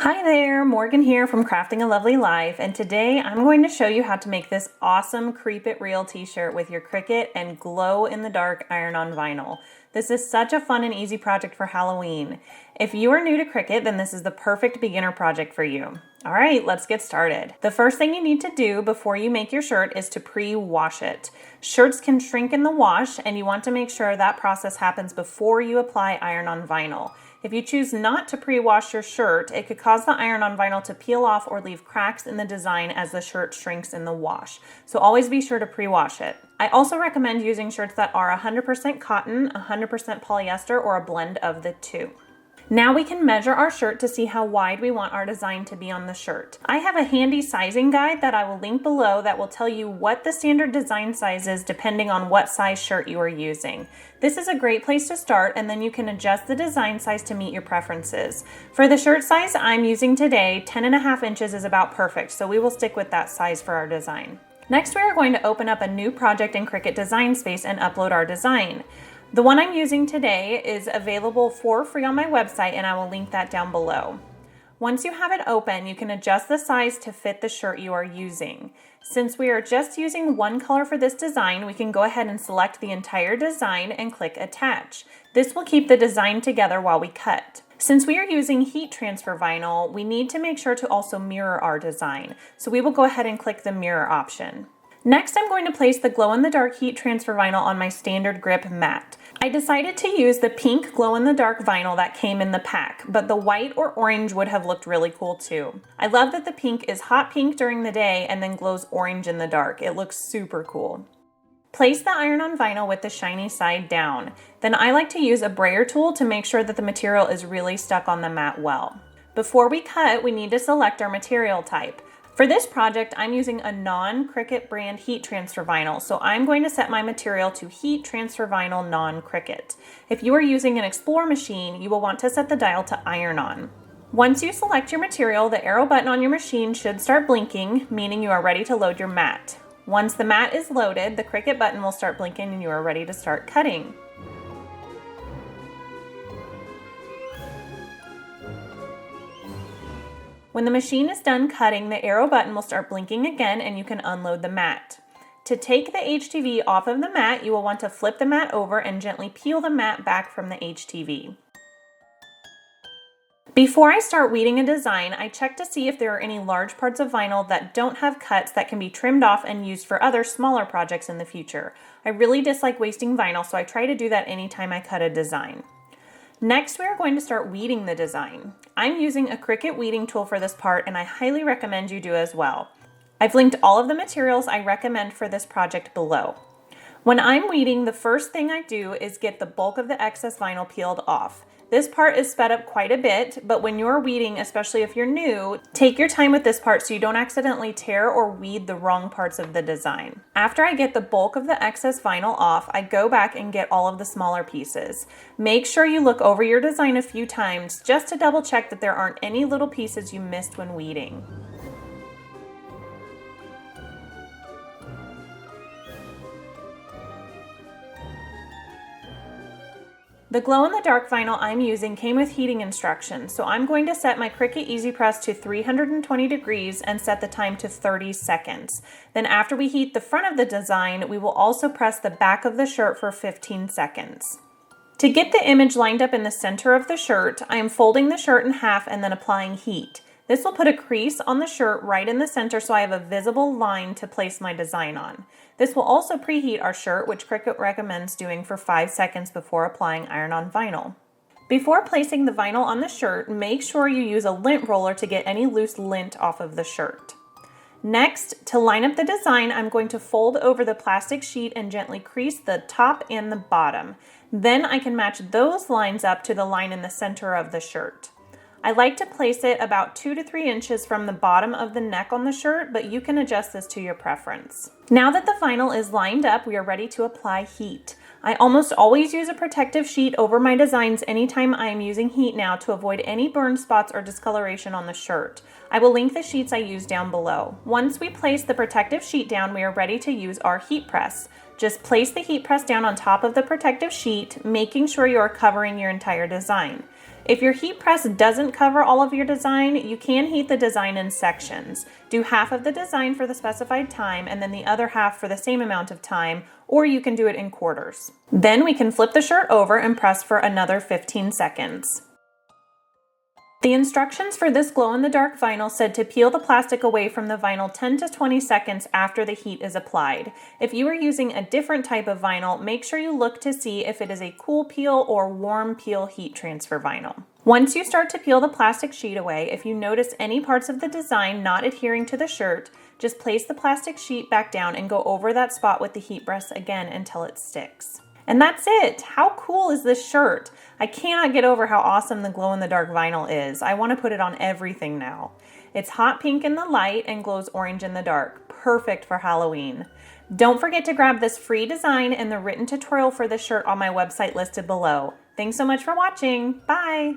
Hi there, Morgan here from Crafting a Lovely Life, and today I'm going to show you how to make this awesome Creep It Real t-shirt with your Cricut and glow-in-the-dark iron-on vinyl. This is such a fun and easy project for Halloween. If you are new to Cricut, then this is the perfect beginner project for you. All right, let's get started. The first thing you need to do before you make your shirt is to pre-wash it. Shirts can shrink in the wash, and you want to make sure that process happens before you apply iron-on vinyl. If you choose not to pre-wash your shirt, it could cause the iron-on vinyl to peel off or leave cracks in the design as the shirt shrinks in the wash. So always be sure to pre-wash it. I also recommend using shirts that are 100% cotton, 100% polyester, or a blend of the two. Now we can measure our shirt to see how wide we want our design to be on the shirt. I have a handy sizing guide that I will link below that will tell you what the standard design size is depending on what size shirt you are using. This is a great place to start, and then you can adjust the design size to meet your preferences. For the shirt size I'm using today, 10.5 inches is about perfect, so we will stick with that size for our design. Next, we are going to open up a new project in Cricut Design Space and upload our design. The one I'm using today is available for free on my website, and I will link that down below. Once you have it open, you can adjust the size to fit the shirt you are using. Since we are just using one color for this design, we can go ahead and select the entire design and click Attach. This will keep the design together while we cut. Since we are using heat transfer vinyl, we need to make sure to also mirror our design. So we will go ahead and click the mirror option. Next, I'm going to place the glow-in-the-dark heat transfer vinyl on my standard grip mat. I decided to use the pink glow-in-the-dark vinyl that came in the pack, but the white or orange would have looked really cool too. I love that the pink is hot pink during the day and then glows orange in the dark. It looks super cool. Place the iron-on vinyl with the shiny side down. Then I like to use a brayer tool to make sure that the material is really stuck on the mat well. Before we cut, we need to select our material type. For this project, I'm using a non-Cricut brand heat transfer vinyl, so I'm going to set my material to heat transfer vinyl non-Cricut. If you are using an Explore machine, you will want to set the dial to iron-on. Once you select your material, the arrow button on your machine should start blinking, meaning you are ready to load your mat. Once the mat is loaded, the Cricut button will start blinking and you are ready to start cutting. When the machine is done cutting, the arrow button will start blinking again and you can unload the mat. To take the HTV off of the mat, you will want to flip the mat over and gently peel the mat back from the HTV. Before I start weeding a design, I check to see if there are any large parts of vinyl that don't have cuts that can be trimmed off and used for other smaller projects in the future. I really dislike wasting vinyl, so I try to do that anytime I cut a design. Next, we are going to start weeding the design. I'm using a Cricut weeding tool for this part, and I highly recommend you do as well. I've linked all of the materials I recommend for this project below. When I'm weeding, the first thing I do is get the bulk of the excess vinyl peeled off. This part is sped up quite a bit, but when you're weeding, especially if you're new, take your time with this part so you don't accidentally tear or weed the wrong parts of the design. After I get the bulk of the excess vinyl off, I go back and get all of the smaller pieces. Make sure you look over your design a few times just to double check that there aren't any little pieces you missed when weeding. The glow-in-the-dark vinyl I'm using came with heating instructions, so I'm going to set my Cricut Easy Press to 320 degrees and set the time to 30 seconds. Then after we heat the front of the design, we will also press the back of the shirt for 15 seconds. To get the image lined up in the center of the shirt, I am folding the shirt in half and then applying heat. This will put a crease on the shirt right in the center so I have a visible line to place my design on. This will also preheat our shirt, which Cricut recommends doing for 5 seconds before applying iron-on vinyl. Before placing the vinyl on the shirt, make sure you use a lint roller to get any loose lint off of the shirt. Next, to line up the design, I'm going to fold over the plastic sheet and gently crease the top and the bottom. Then I can match those lines up to the line in the center of the shirt. I like to place it about 2 to 3 inches from the bottom of the neck on the shirt, but you can adjust this to your preference. Now that the vinyl is lined up, we are ready to apply heat. I almost always use a protective sheet over my designs anytime I am using heat now to avoid any burn spots or discoloration on the shirt. I will link the sheets I use down below. Once we place the protective sheet down, we are ready to use our heat press. Just place the heat press down on top of the protective sheet, making sure you are covering your entire design. If your heat press doesn't cover all of your design, you can heat the design in sections. Do half of the design for the specified time and then the other half for the same amount of time, or you can do it in quarters. Then we can flip the shirt over and press for another 15 seconds. The instructions for this glow-in-the-dark vinyl said to peel the plastic away from the vinyl 10 to 20 seconds after the heat is applied. If you are using a different type of vinyl, make sure you look to see if it is a cool peel or warm peel heat transfer vinyl. Once you start to peel the plastic sheet away, if you notice any parts of the design not adhering to the shirt, just place the plastic sheet back down and go over that spot with the heat brush again until it sticks. And that's it! How cool is this shirt? I cannot get over how awesome the glow-in-the-dark vinyl is. I want to put it on everything now. It's hot pink in the light and glows orange in the dark. Perfect for Halloween. Don't forget to grab this free design and the written tutorial for this shirt on my website listed below. Thanks so much for watching. Bye!